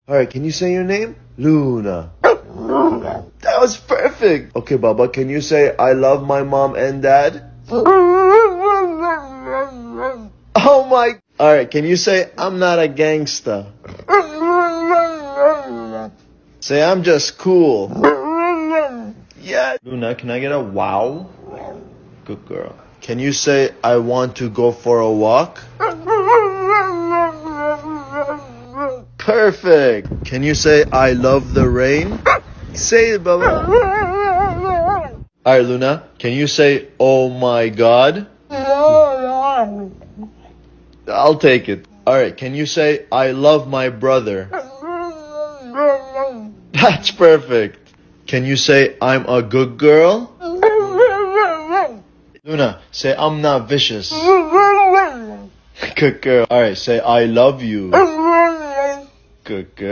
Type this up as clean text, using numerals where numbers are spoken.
Alright, can you say your name? Luna. That was perfect. Okay, Baba, can you say I love my mom and dad? Oh my. Alright, can you say I'm not a gangster? Say I'm just cool. Yeah. Luna, can I get a wow? Good girl. Can you say I want to go for a walk? Perfect. Can you say I love the rain? Say it, Baba. Alright, Luna, can you say oh my god? I'll take it. Alright, can you say I love my brother? That's perfect. Can you say I'm a good girl? Luna, say I'm not vicious. Good girl. Alright, say I love you. Good girl.